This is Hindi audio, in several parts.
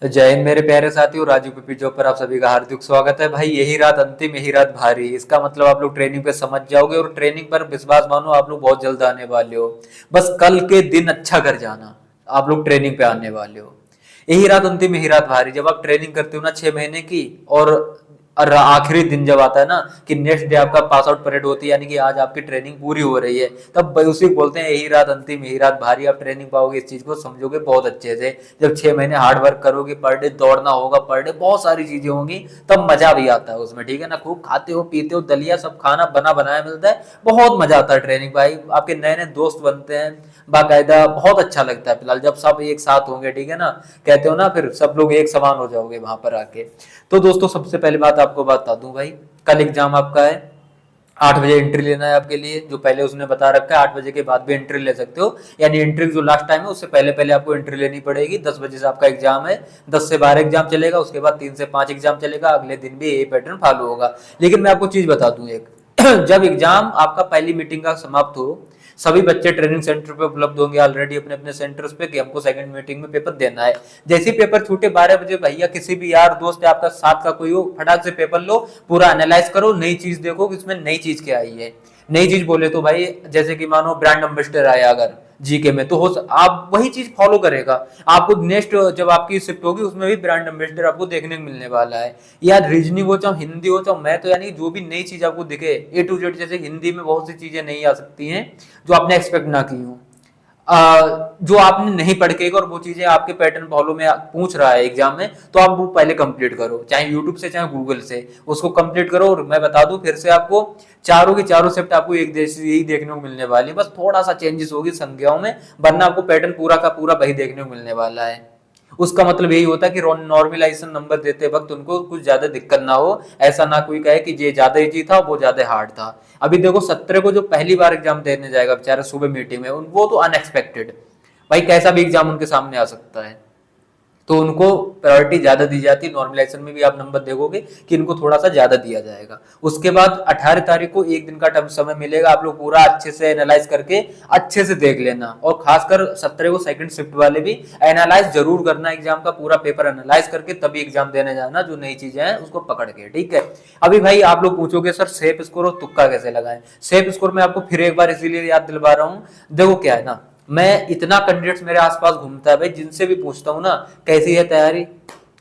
जय हिंद मेरे प्यारे साथियों, राजू पीपी जॉब पर आप सभी का हार्दिक स्वागत है। भाई यही रात अंतिम, यही रात भारी। इसका मतलब आप लोग ट्रेनिंग पे समझ जाओगे और ट्रेनिंग पर विश्वास मानो आप लोग बहुत जल्द आने वाले हो। बस कल के दिन अच्छा कर जाना, आप लोग ट्रेनिंग पे आने वाले हो। यही रात अंतिम, यही रात भारी। जब आप ट्रेनिंग करते हो ना 6 महीने की, और आखिरी दिन जब आता है ना कि नेक्स्ट डे आपका पास आउट परेड होती है, यानी कि आज आपकी ट्रेनिंग पूरी हो रही है, तब उसी को बोलते हैं यही रात अंतिम, यही रात भारी। आप ट्रेनिंग पाओगे, इस चीज को समझोगे बहुत अच्छे से। जब 6 महीने हार्ड वर्क करोगे, पर डे दौड़ना होगा, पर डे बहुत सारी चीजें होंगी, तब मजा भी आता है उसमें। ठीक है ना, खूब खाते हो पीते हो, दलिया सब खाना बना बनाया मिलता है, बहुत मजा आता है ट्रेनिंग भाई। आपके नए नए दोस्त बनते हैं बाकायदा, बहुत अच्छा लगता है। फिलहाल जब सब एक साथ होंगे, ठीक है ना, कहते हो ना फिर सब लोग एक समान हो जाओगे वहां पर आके। तो दोस्तों सबसे पहले बात आपको बता दूं भाई, कल एग्जाम आपका है। 8 बजे एंट्री लेना है आपके लिए, जो पहले उसने बता रखा है 8 बजे के बाद भी एंट्री ले सकते हो। यानी एंट्री जो लास्ट टाइम है उससे पहले पहले आपको एंट्री लेनी पड़ेगी। 10 बजे से आपका एग्जाम है, 10 से 12 एग्जाम चलेगा, उसके बाद 3 से 5 एग्जाम चलेगा। अगले दिन भी यही पैटर्न फॉलो होगा। लेकिन मैं आपको चीज बता दूं एक, जब एग्जाम आपका पहली मीटिंग का समाप्त हो, सभी बच्चे ट्रेनिंग सेंटर पे उपलब्ध होंगे ऑलरेडी अपने अपने सेंटर्स पे कि हमको सेकंड मीटिंग में पेपर देना है। जैसे ही पेपर छूटे 12 बजे, भैया किसी भी यार दोस्त या आपका साथ का कोई हो, फटाक से पेपर लो, पूरा एनालाइज करो, नई चीज देखो कि इसमें नई चीज क्या आई है। नई चीज बोले तो भाई जैसे कि मानो ब्रांड एम्बेसडर आया अगर जीके में, तो आप वही चीज फॉलो करेगा। आपको नेक्स्ट जब आपकी शिफ्ट होगी उसमें भी ब्रांड एम्बेसडर आपको देखने को मिलने वाला है। यार रीजनिंग हो चाहे हिंदी हो चाहे मैथ हो, यानी जो भी नई चीज आपको दिखे ए टू जेड। जैसे हिंदी में बहुत सी चीजें नहीं आ सकती हैं जो आपने एक्सपेक्ट ना की हो, जो आपने नहीं पढ़ के और वो चीजें आपके पैटर्न फॉलो में पूछ रहा है एग्जाम में, तो आप वो पहले कंप्लीट करो, चाहे यूट्यूब से चाहे गूगल से, उसको कंप्लीट करो। और मैं बता दूं फिर से आपको, चारों की चारों शिफ्ट आपको एक जैसी यही देखने को मिलने वाली है, बस थोड़ा सा चेंजेस होगी संख्याओं में, वरना आपको पैटर्न पूरा का पूरा वही देखने को मिलने वाला है। उसका मतलब यही होता है कि नॉर्मलाइजेशन नंबर देते वक्त उनको कुछ ज्यादा दिक्कत ना हो, ऐसा ना कोई कहे कि ये ज्यादा इजी था वो ज्यादा हार्ड था। अभी देखो 17 को जो पहली बार एग्जाम देने जाएगा बेचारा सुबह मीटिंग में, वो तो अनएक्सपेक्टेड, भाई कैसा भी एग्जाम उनके सामने आ सकता है, तो उनको प्रायोरिटी ज्यादा दी जाती है। नॉर्मलाइजेशन में भी आप नंबर देखोगे कि इनको थोड़ा सा ज्यादा दिया जाएगा। उसके बाद 18 तारीख को एक दिन का टाइम समय मिलेगा, आप लोग पूरा अच्छे से एनालाइज करके अच्छे से देख लेना। और खासकर 17 को सेकंड शिफ्ट वाले भी एनालाइज जरूर करना, एग्जाम का पूरा पेपर एनालाइज करके तभी एग्जाम देने जाना, जो नई चीजें हैं उसको पकड़ के। ठीक है, अभी भाई आप लोग पूछोगे सर सेफ स्कोर और तुक्का कैसे लगाएं। सेफ स्कोर में आपको फिर एक बार इसीलिए याद दिलवा रहा हूँ, देखो क्या है ना, मैं इतना कैंडिडेट्स मेरे आसपास घूमता है भाई, जिनसे भी पूछता हूँ ना कैसी है तैयारी,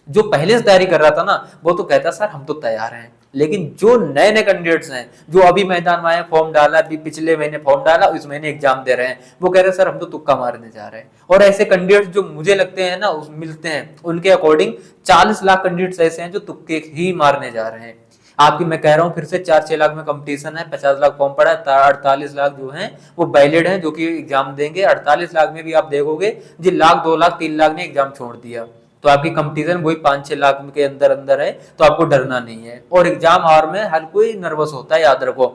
जो पहले से तैयारी कर रहा था ना वो तो कहता सर हम तो तैयार हैं। लेकिन जो नए नए कैंडिडेट्स हैं, जो अभी मैदान में आए, फॉर्म डाला, अभी पिछले महीने फॉर्म डाला, इस महीने एग्जाम दे रहे हैं, वो कह रहे हैं सर हम तो तुक्का मारने जा रहे हैं। और ऐसे कैंडिडेट्स जो मुझे लगते हैं ना मिलते हैं, उनके अकॉर्डिंग 40 लाख कैंडिडेट्स ऐसे हैं जो तुक्के ही मारने जा रहे हैं। आपकी मैं कह रहा हूँ फिर से 4-6 लाख में कंपटीशन है, 50 लाख फॉर्म पड़ा है, 48 लाख जो हैं वो वैलिड हैं जो कि एग्जाम देंगे। 48 लाख में भी आप देखोगे जी 1,00,000, 2,00,000, 3 लाख ने एग्जाम छोड़ दिया, तो आपकी कंपटीशन वही 5-6 लाख के अंदर अंदर है, तो आपको डरना नहीं है। और एग्जाम हॉल में हर कोई नर्वस होता है, याद रखो।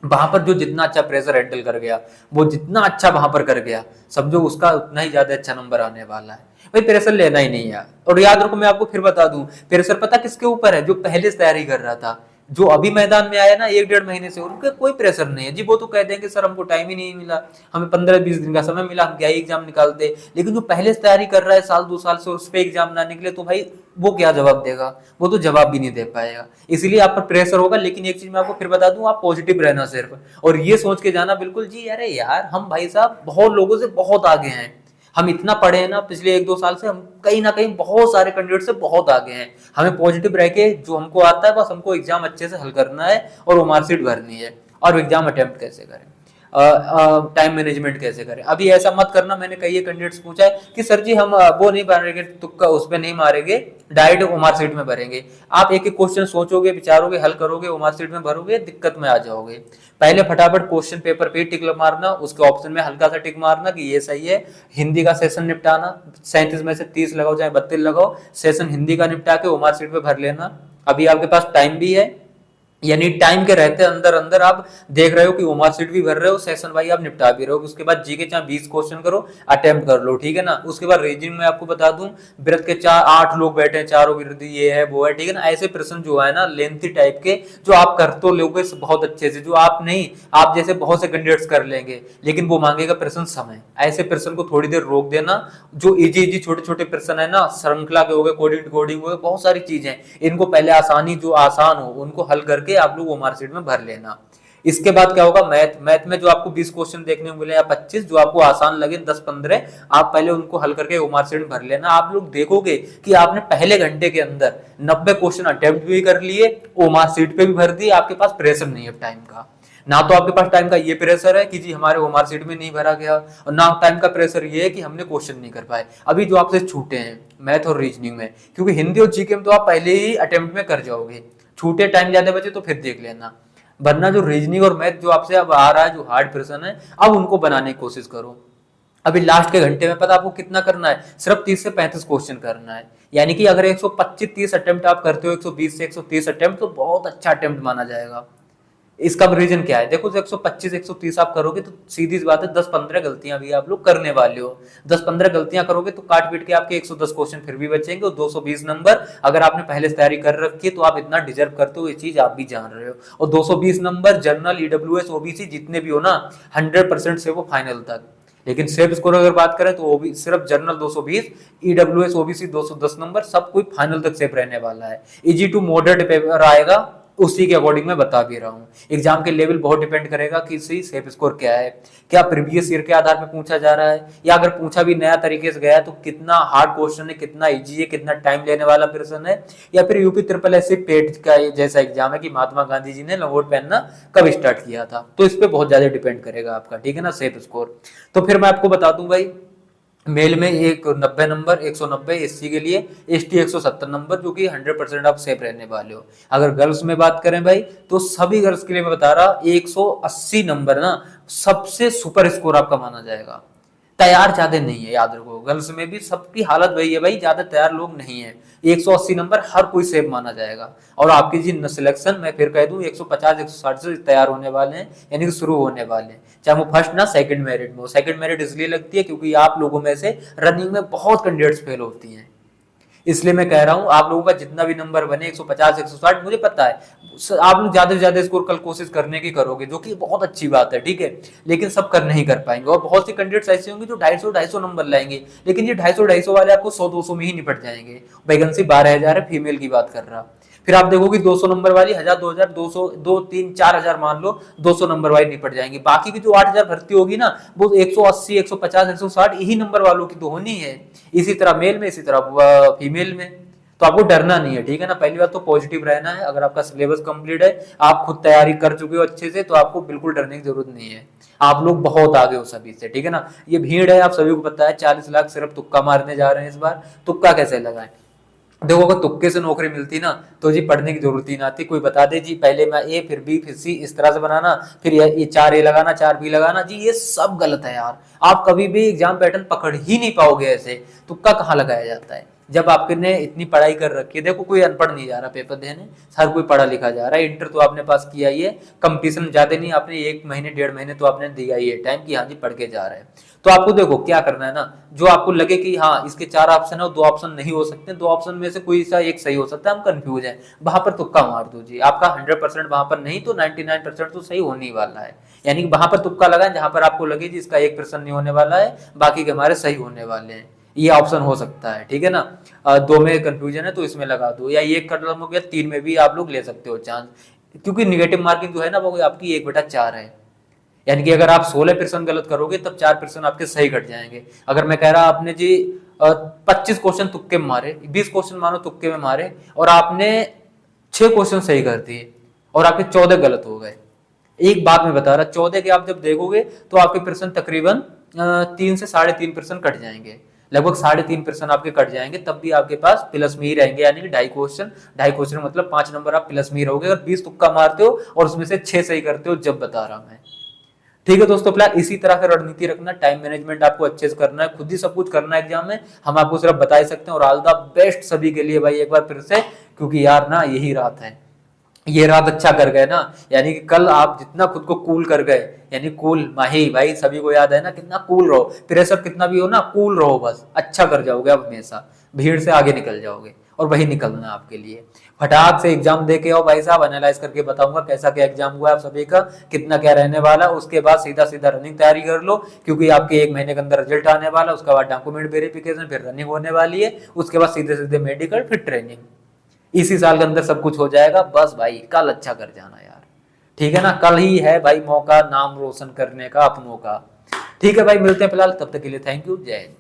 वहां पर जो जितना अच्छा प्रेशर हैंडल कर गया, वो जितना अच्छा वहां पर कर गया, समझो उसका उतना ही ज्यादा अच्छा नंबर आने वाला है। भाई प्रेशर लेना ही नहीं यार। और याद रखो मैं आपको फिर बता दूं, प्रेशर पता किसके ऊपर है, जो पहले से तैयारी कर रहा था। जो अभी मैदान में आया ना 1-1.5 महीने से, उनका कोई प्रेशर नहीं है जी। वो तो कह देंगे सर हमको टाइम ही नहीं मिला, हमें 15-20 दिन का समय मिला, हम क्या ही एग्जाम निकालते। लेकिन जो पहले से तैयारी कर रहा है 1-2 साल से, उस पर एग्जाम ना निकले तो भाई वो क्या जवाब देगा, वो तो जवाब भी नहीं दे पाएगा। इसलिए आप पर प्रेशर होगा। लेकिन एक चीज मैं आपको फिर बता दूं, आप पॉजिटिव रहना सिर्फ, और ये सोच के जाना बिल्कुल जी अरे यार हम भाई साहब बहुत लोगों से बहुत आगे हैं, हम इतना पढ़े हैं ना पिछले 1-2 साल से, हम कहीं ना कहीं बहुत सारे कैंडिडेट से बहुत आगे हैं। हमें पॉजिटिव रह के जो हमको आता है, बस हमको एग्जाम अच्छे से हल करना है और वो मार्कशीट भरनी है। और एग्जाम अटेम्प्ट कैसे करें, टाइम मैनेजमेंट कैसे करें। अभी ऐसा मत करना, मैंने कई कैंडिडेट्स पूछा है कि सर जी हम वो नहीं मारेंगे, तुक्का उस पर नहीं मारेंगे, डायरेक्ट ओमार सीट में भरेंगे। आप एक एक क्वेश्चन सोचोगे, विचारोगे, हल करोगे, ओमार सीट में भरोगे, दिक्कत में आ जाओगे। पहले फटाफट क्वेश्चन पेपर पे टिक मारना, उसके ऑप्शन में हल्का सा टिक मारना कि ये सही है। हिंदी का सेशन निपटाना, 37 में से 30 लगाओ चाहे 32 लगाओ, सेशन हिंदी का निपटा के ओमार सीट में भर लेना। अभी आपके पास टाइम भी है, यानी टाइम के रहते अंदर अंदर आप देख रहे हो कि ओमार सीट भी भर रहे हो, सेशन वाइज आप निपटा भी रहे हो। उसके बाद जी के चाहे 20 क्वेश्चन करो, अटेम्प्ट कर लो, ठीक है ना। उसके बाद रीजनिंग में आपको बता दूं, व्रत के 8 लोग बैठे हैं, चारों विरोधी, ये है वो है, ठीक है ना। ऐसे प्रश्न जो है ना लेंथी टाइप के, जो आप कर तो लोगे बहुत अच्छे से, जो आप नहीं, आप जैसे बहुत से कैंडिडेट्स कर लेंगे, लेकिन वो मांगेगा प्रश्न समय। ऐसे प्रश्न को थोड़ी देर रोक देना। जो इजी इजी छोटे छोटे प्रश्न है ना, श्रृंखला के हो गए, कोडिंग कोडिंग हो गए, बहुत सारी चीजें, इनको पहले आसानी जो आसान हो उनको हल करके आप लोग वो मार्कशीट में भर लेना। इसके बाद क्या होगा, मैथ मैथ में जो आपको 20 क्वेश्चन देखने को मिले या 25, जो आपको आसान लगे 10-15, आप पहले उनको हल करके वो मार्कशीट में भर लेना। आप लोग देखोगे कि आपने पहले घंटे के अंदर 90 क्वेश्चन अटेम्प्ट भी कर लिए, वो मार्कशीट पे भी भर दिए। आपके पास प्रेशर नहीं है टाइम का, ना तो आपके पास टाइम का ये प्रेशर है कि जी हमारे वो मार्कशीट में नहीं भरा गया, और ना टाइम का प्रेशर ये है कि हमने क्वेश्चन नहीं कर पाए अभी जो आपसे छूटे हैं मैथ और रीजनिंग में। क्योंकि हिंदी और जीके में तो आप पहले ही अटेम्प्ट में कर जाओगे, छूटे टाइम ज्यादा बचे तो फिर देख लेना। वरना जो रीजनिंग और मैथ जो आपसे अब आ रहा है, जो हार्ड प्रश्न है, अब उनको बनाने की कोशिश करो। अभी लास्ट के घंटे में पता आपको कितना करना है, सिर्फ 30 से 35 क्वेश्चन करना है। यानी कि अगर 125-30 अटेम्प्ट आप करते हो, 120 से 130 अटेम्प्ट, तो बहुत अच्छा अटेम्प्ट माना जाएगा। इसका रीजन क्या है, देखो 125-130 आप करोगे तो सीधी सी बात है 10-15 गलतियां भी आप लोग करने वाले हो। 10-15 गलतियां करोगे तो काट पीट के आपके 110 क्वेश्चन फिर भी बचेंगे, और 220 नंबर अगर आपने पहले से तैयारी कर रखी है तो आप इतना डिजर्व करते हो, ये चीज आप भी जान रहे हो। और 220 नंबर जनरल, ईडब्ल्यूएस, ओबीसी जितने भी हो ना, 100% से वो फाइनल तक। लेकिन सेफ स्कोर अगर बात करें तो सिर्फ जनरल 220, ईडब्ल्यूएस ओबीसी 210 नंबर, सब कोई फाइनल तक सेफ रहने वाला है। इजी टू मॉडरेट पेपर आएगा, उसी के अकॉर्डिंग मैं बता भी रहा हूँ। एग्जाम के लेवल बहुत डिपेंड करेगा कि इसी सेफ स्कोर क्या है, क्या प्रीवियस ईयर के आधार पर पूछा जा रहा है, या अगर पूछा भी नया तरीके से गया है तो कितना हार्ड क्वेश्चन है, कितना इजी है, कितना टाइम लेने वाला प्रश्न है, या फिर यूपी ट्रिपल एस पेट का जैसा एग्जाम है कि महात्मा गांधी जी ने लंगोट पहनना कब स्टार्ट किया था। तो इस पर बहुत ज्यादा डिपेंड करेगा आपका, ठीक है ना, सेफ स्कोर। तो फिर मैं आपको बता दूं भाई, मेल में एक 90 नंबर, 190 एससी के लिए, एसटी 170 नंबर, जो कि 100% आप सेफ रहने वाले हो। अगर गर्ल्स में बात करें भाई, तो सभी गर्ल्स के लिए मैं बता रहा 180 नंबर ना सबसे सुपर स्कोर आपका माना जाएगा। तैयार ज्यादा नहीं है, याद रखो, गर्ल्स में भी सबकी हालत वही है भाई, ज्यादा तैयार लोग नहीं है। 180 नंबर हर कोई सेफ माना जाएगा। और आपकी जी सिलेक्शन मैं फिर कह दूं 150-160 से तैयार होने वाले हैं, यानी कि शुरू होने वाले हैं, चाहे वो फर्स्ट ना सेकंड मेरिट में हो। सेकंड मेरिट इसलिए लगती है क्योंकि आप लोगों में से रनिंग में बहुत कैंडिडेट्स फेल होती हैं, इसलिए मैं कह रहा हूं आप लोगों का जितना भी नंबर बने 150 160, मुझे पता है आप लोग ज्यादा से ज्यादा स्कोर कल कोशिश करने की करोगे, जो कि बहुत अच्छी बात है, ठीक है। लेकिन सब कर नहीं कर पाएंगे, और बहुत सी कैंडिडेट्स ऐसे होंगे जो 250-250 नंबर लाएंगे, लेकिन ये 250-250 वाले आपको 100-200 में ही निपट जाएंगे। वैकेंसी 12,000 है, फीमेल की बात कर रहा। फिर आप देखोगे 200 नंबर वाली 1000, 2000, 200, 2, 3, 4000 मान लो, 200 नंबर वाली निपट जाएंगी। बाकी की जो 8000 भर्ती होगी ना, वो 180, 150, 160 यही नंबर वालों की तो होनी है। इसी तरह मेल में, इसी तरह फीमेल में। तो आपको डरना नहीं है, ठीक है ना। पहली बात तो पॉजिटिव रहना है। अगर आपका सिलेबस कंप्लीट है, आप खुद तैयारी कर चुके हो अच्छे से, तो आपको बिल्कुल डरने की जरूरत नहीं है। आप लोग बहुत आगे हो सभी से, ठीक है ना। ये भीड़ है, आप सभी को पता है, 40 लाख सिर्फ तुक्का मारने जा रहे हैं इस बार। तुक्का कैसे लगाएं, देखो अगर तुक्के से नौकरी मिलती ना तो जी पढ़ने की जरूरत ही ना आती। कोई बता दे जी पहले मैं ए फिर बी फिर सी इस तरह से बनाना, फिर ये 4 ए लगाना 4 बी लगाना, जी ये सब गलत है यार। आप कभी भी एग्जाम पैटर्न पकड़ ही नहीं पाओगे ऐसे। तुक्का कहाँ लगाया जाता है जब आपने इतनी पढ़ाई कर रखी है। देखो कोई अनपढ़ नहीं जा रहा पेपर देने, हर कोई पढ़ा लिखा जा रहा है। इंटर तो आपने पास किया ही है, कंपटीशन ज्यादा नहीं, आपने 1 महीने 1.5 महीने तो आपने दिया ही है टाइम की, हाँ जी पढ़ के जा रहे हैं। तो आपको देखो क्या करना है ना, जो आपको लगे कि हाँ इसके 4 ऑप्शन है, 2 ऑप्शन नहीं हो सकते, 2 ऑप्शन में से कोई सा एक सही हो सकता है, हम कंफ्यूज हैं, वहां पर तुक्का मार दो जी। आपका 100% वहां पर नहीं तो 99% तो सही होने वाला है। यानी कि वहां पर तुक्का लगाएं जहां पर आपको लगे जी इसका 1% नहीं होने वाला है, बाकी के हमारे सही होने वाले हैं। ये ऑप्शन हो सकता है, ठीक है ना। 2 में कंफ्यूजन है तो इसमें लगा दो, या ये खत्म हो गया 3 में भी आप लोग ले सकते हो चांस। क्योंकि निगेटिव मार्किंग जो है ना वो आपकी 1/4 है। यानी कि अगर आप 16% गलत करोगे तब 4% आपके सही घट जाएंगे। अगर मैं कह रहा आपने जी 25 क्वेश्चन तुक्के में मारे, 20 क्वेश्चन मानो तुक्के में मारे, और आपने 6 क्वेश्चन सही कर दिए और आपके 14 गलत हो गए। एक बात मैं बता रहा, 14 के आप जब देखोगे तो आपके प्रश्न तकरीबन 3 से 3.5% कट जाएंगे, लगभग 3.5% आपके कट जाएंगे, तब भी आपके पास प्लस में ही रहेंगे। यानी कि 2.5 क्वेश्चन मतलब 5 नंबर आप प्लस में ही रहोगे अगर 20 तुक्का मारते हो और उसमें से 6 सही करते हो, जब बता रहा मैं। ठीक है दोस्तों, फिलहाल इसी तरह का रणनीति रखना, टाइम मैनेजमेंट आपको अच्छे से करना है, खुद ही सब कुछ करना है एग्जाम में, हम आपको सिर्फ बता ही सकते हैं। और ऑल द बेस्ट सभी के लिए भाई एक बार फिर से, क्योंकि यार ना यही रात है, ये रात अच्छा कर गए ना, यानी कि कल आप जितना खुद को कूल कर गए, यानी कूल माही भाई सभी को याद है ना, कितना कूल रहो, प्रेशर कितना भी हो ना, कूल रहो, बस अच्छा कर जाओगे आप हमेशा, भीड़ से आगे निकल जाओगे, और वही निकलना है आपके लिए। फटाक से एग्जाम दे के आओ भाई साहब, एनालाइज करके बताऊंगा कैसा क्या एग्जाम हुआ आप सभी का, कितना क्या रहने वाला, उसके बाद सीधा सीधा रनिंग तैयारी कर लो, क्योंकि आपके 1 महीने के अंदर रिजल्ट आने वाला, उसके बाद डॉक्यूमेंट वेरिफिकेशन, फिर रनिंग होने वाली है, उसके बाद सीधे सीधे मेडिकल, फिर ट्रेनिंग, इसी साल के अंदर सब कुछ हो जाएगा। बस भाई कल अच्छा कर जाना यार, ठीक है ना, कल ही है भाई मौका नाम रोशन करने का अपनों का। ठीक है भाई, मिलते हैं फिलहाल, तब तक के लिए थैंक यू, जय हिंद।